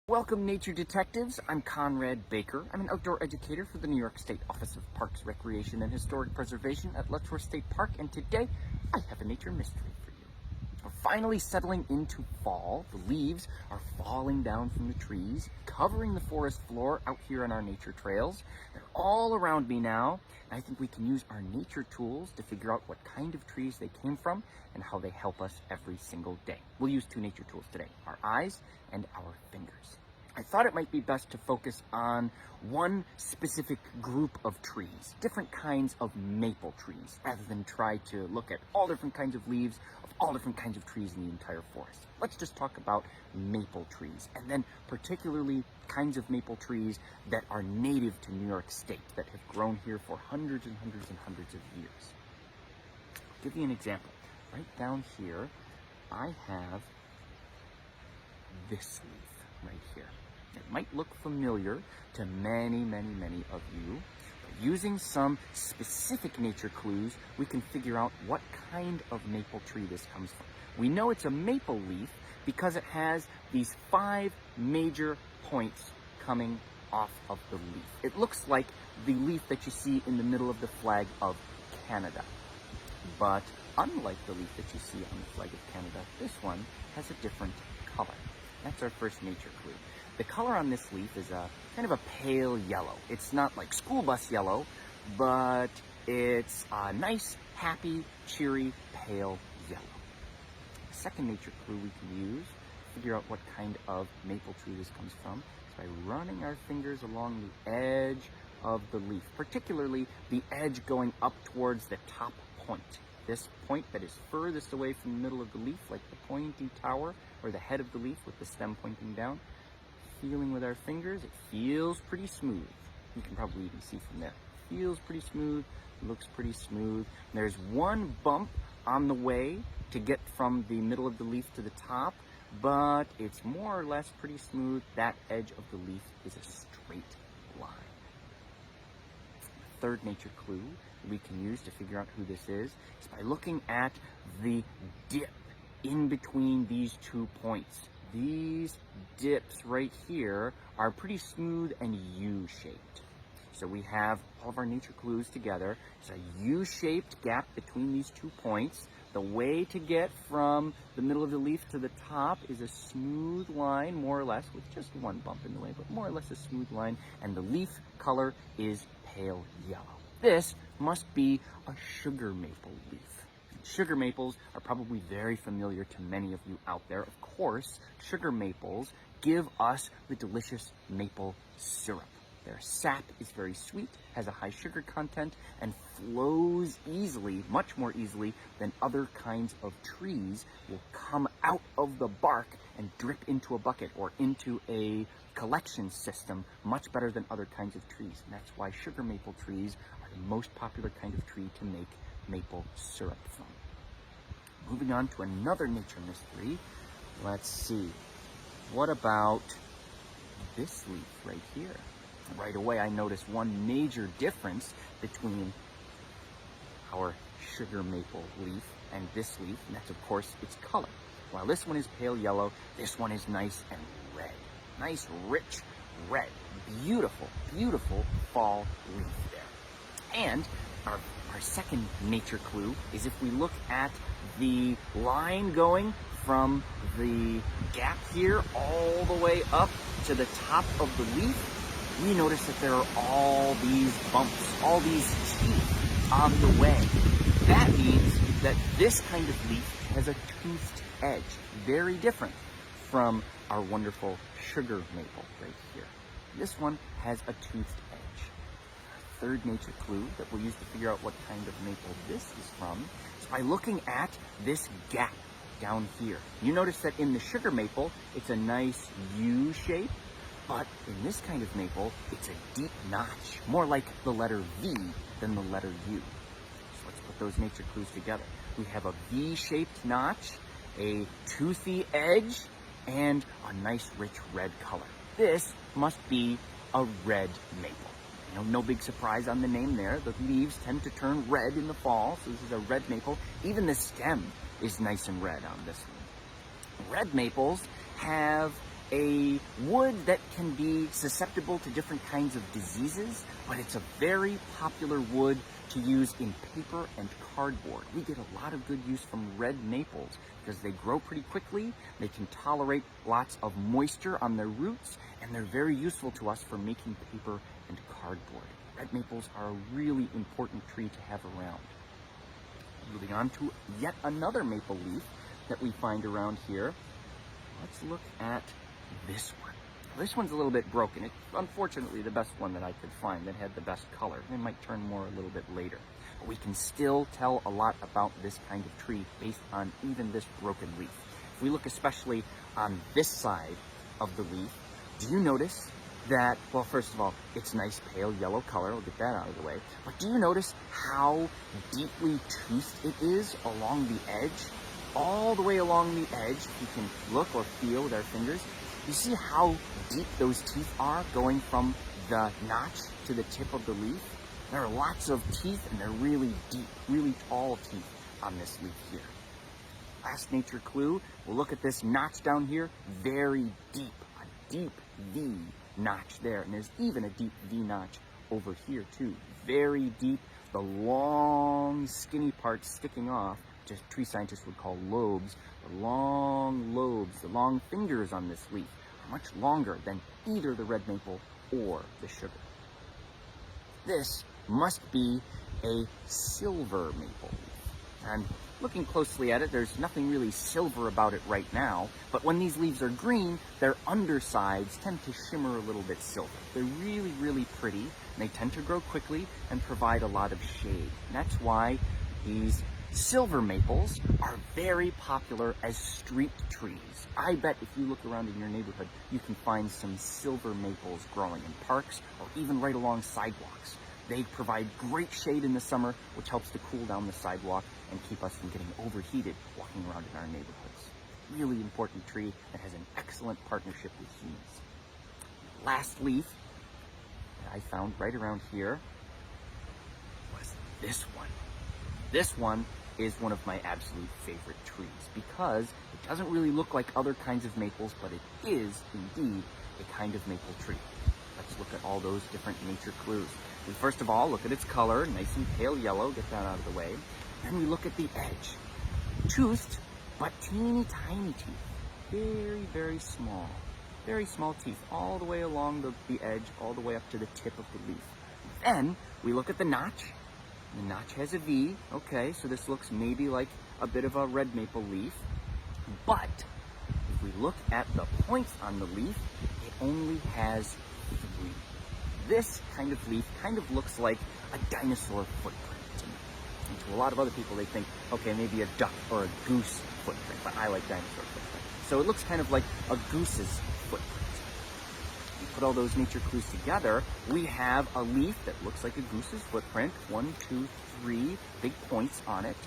Welcome, nature detectives. I'm Conrad Baker. I'm an outdoor educator for the New York State Office of Parks, Recreation, and Historic Preservation at Letchworth State Park, and today I have a nature mystery for you. We're finally settling into fall. The leaves are falling down from the trees, covering the forest floor out here on our nature trails. They're all around me now, and I think we can use our nature tools to figure out what kind of trees they came from and how they help us every single day. We'll use two nature tools today, our eyes and our fingers. I thought it might be best to focus on one specific group of trees, different kinds of maple trees, rather than try to look at all different kinds of leaves of all different kinds of trees in the entire forest. Let's just talk about maple trees, and then particularly kinds of maple trees that are native to New York State, that have grown here for hundreds and hundreds and hundreds of years. I'll give you an example. Right down here, I have this leaf right here. It might look familiar to many of you, but using some specific nature clues, we can figure out what kind of maple tree this comes from. We know it's a maple leaf because it has these 5 major points coming off of the leaf. It looks like the leaf that you see in the middle of the flag of Canada. But unlike the leaf that you see on the flag of Canada, this one has a different color. That's our first nature clue. The color on this leaf is a kind of a pale yellow. It's not like school bus yellow, but it's a nice, happy, cheery, pale yellow. The second nature clue we can use to figure out what kind of maple tree this comes from is by running our fingers along the edge of the leaf, particularly the edge going up towards the top point. This point that is furthest away from the middle of the leaf, like the pointy tower or the head of the leaf with the stem pointing down. Feeling with our fingers, it feels pretty smooth. You can probably even see from there. Feels pretty smooth, looks pretty smooth. There's one bump on the way to get from the middle of the leaf to the top, but it's more or less pretty smooth. That edge of the leaf is a straight line. The third nature clue we can use to figure out who this is by looking at the dip in between these 2 points. These dips right here are pretty smooth and U-shaped. So we have all of our nature clues together. It's a U-shaped gap between these 2 points. The way to get from the middle of the leaf to the top is a smooth line, more or less, with just one bump in the way, but more or less a smooth line, and the leaf color is pale yellow. This must be a sugar maple leaf. Sugar maples are probably very familiar to many of you out there. Of course, sugar maples give us the delicious maple syrup. Their sap is very sweet, has a high sugar content, and flows easily, much more easily than other kinds of trees, will come out of the bark and drip into a bucket or into a collection system much better than other kinds of trees. And that's why sugar maple trees are the most popular kind of tree to make maple syrup from. Moving on to another nature mystery. Let's see. What about this leaf right here? Right away, I notice one major difference between our sugar maple leaf and this leaf, and that's, of course, its color. While this one is pale yellow, this one is nice and red. Nice, rich red. Beautiful, beautiful fall leaf there. And our second nature clue is if we look at the line going from the gap here all the way up to the top of the leaf, we notice that there are all these bumps, all these teeth on the way. That means that this kind of leaf has a toothed edge, very different from our wonderful sugar maple right here. This one has a toothed edge. Our third nature clue that we'll use to figure out what kind of maple this is from is by looking at this gap down here. You notice that in the sugar maple, it's a nice U shape. But in this kind of maple, it's a deep notch, more like the letter V than the letter U. So let's put those nature clues together. We have a V-shaped notch, a toothy edge, and a nice rich red color. This must be a red maple. You know, no big surprise on the name there. The leaves tend to turn red in the fall, so this is a red maple. Even the stem is nice and red on this one. Red maples have a wood that can be susceptible to different kinds of diseases, but it's a very popular wood to use in paper and cardboard. We get a lot of good use from red maples because they grow pretty quickly, they can tolerate lots of moisture on their roots, and they're very useful to us for making paper and cardboard. Red maples are a really important tree to have around. Moving on to yet another maple leaf that we find around here. Let's look at this one. This one's a little bit broken. It's unfortunately the best one that I could find that had the best color. It might turn more a little bit later. But we can still tell a lot about this kind of tree based on even this broken leaf. If we look especially on this side of the leaf, do you notice that, well, first of all, it's nice pale yellow color. We'll get that out of the way. But do you notice how deeply toothed it is along the edge? All the way along the edge, you can look or feel with our fingers. You see how deep those teeth are going from the notch to the tip of the leaf? There are lots of teeth, and they're really deep, really tall teeth on this leaf here. Last nature clue, we'll look at this notch down here, very deep, a deep V notch there. And there's even a deep V notch over here too. Very deep, the long skinny parts sticking off, just tree scientists would call lobes. The long lobes, the long fingers on this leaf are much longer than either the red maple or the sugar. This must be a silver maple leaf. And looking closely at it, there's nothing really silver about it right now, but when these leaves are green, their undersides tend to shimmer a little bit silver. They're really, really pretty, and they tend to grow quickly and provide a lot of shade. And that's why these silver maples are very popular as street trees. I bet if you look around in your neighborhood, you can find some silver maples growing in parks or even right along sidewalks. They provide great shade in the summer, which helps to cool down the sidewalk and keep us from getting overheated walking around in our neighborhoods. Really important tree that has an excellent partnership with humans. Last leaf that I found right around here was this one. This one is one of my absolute favorite trees because it doesn't really look like other kinds of maples, but it is indeed a kind of maple tree. Let's look at all those different nature clues. We first of all look at its color, nice and pale yellow, get that out of the way. Then we look at the edge. Toothed, but teeny tiny teeth. Very, very small. Very small teeth all the way along the edge, all the way up to the tip of the leaf. Then we look at the notch. The notch has a V. Okay, so this looks maybe like a bit of a red maple leaf. But if we look at the points on the leaf, it only has 3. This kind of leaf kind of looks like a dinosaur footprint to me. And to a lot of other people, they think, okay, maybe a duck or a goose footprint, but I like dinosaur footprint. So it looks kind of like a goose's footprint. We put all those nature clues together, we have a leaf that looks like a goose's footprint. 1, 2, 3 big points on it.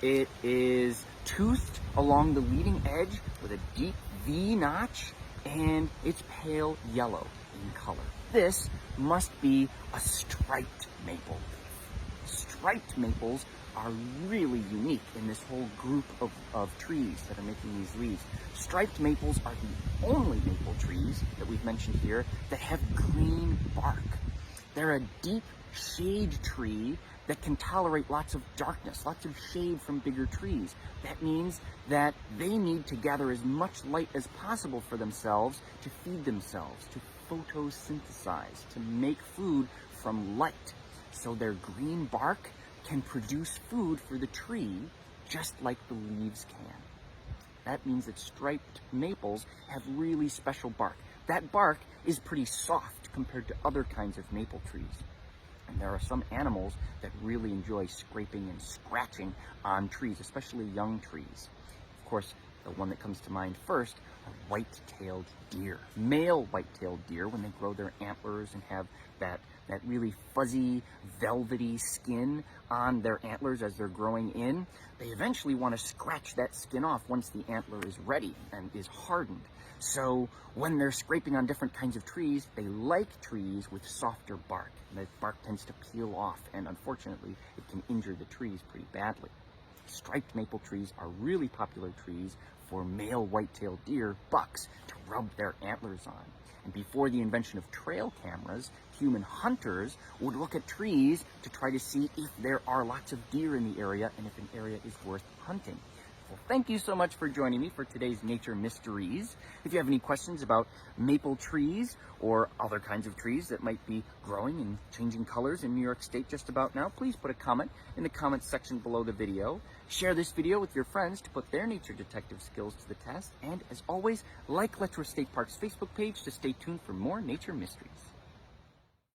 It is toothed along the leading edge with a deep V notch, and it's pale yellow in color. This must be a striped maple leaf. Striped maples are really unique in this whole group of trees that are making these leaves. Striped maples are the only maple trees that we've mentioned here that have green bark. They're a deep shade tree that can tolerate lots of darkness, lots of shade from bigger trees. That means that they need to gather as much light as possible for themselves to feed themselves, to photosynthesize, to make food from light. So their green bark can produce food for the tree just like the leaves can. That means that striped maples have really special bark. That bark is pretty soft compared to other kinds of maple trees. And there are some animals that really enjoy scraping and scratching on trees, especially young trees. Of course, the one that comes to mind first are white-tailed deer. Male white-tailed deer, when they grow their antlers and have that really fuzzy, velvety skin on their antlers as they're growing in, they eventually want to scratch that skin off once the antler is ready and is hardened. So when they're scraping on different kinds of trees, they like trees with softer bark. The bark tends to peel off, and unfortunately, it can injure the trees pretty badly. Striped maple trees are really popular trees for male white-tailed deer, bucks, to rub their antlers on. And before the invention of trail cameras, human hunters would look at trees to try to see if there are lots of deer in the area and if an area is worth hunting. Well, thank you so much for joining me for today's Nature Mysteries. If you have any questions about maple trees or other kinds of trees that might be growing and changing colors in New York State just about now, please put a comment in the comments section below the video. Share this video with your friends to put their nature detective skills to the test. And as always, like Letchworth State Park's Facebook page to stay tuned for more nature mysteries.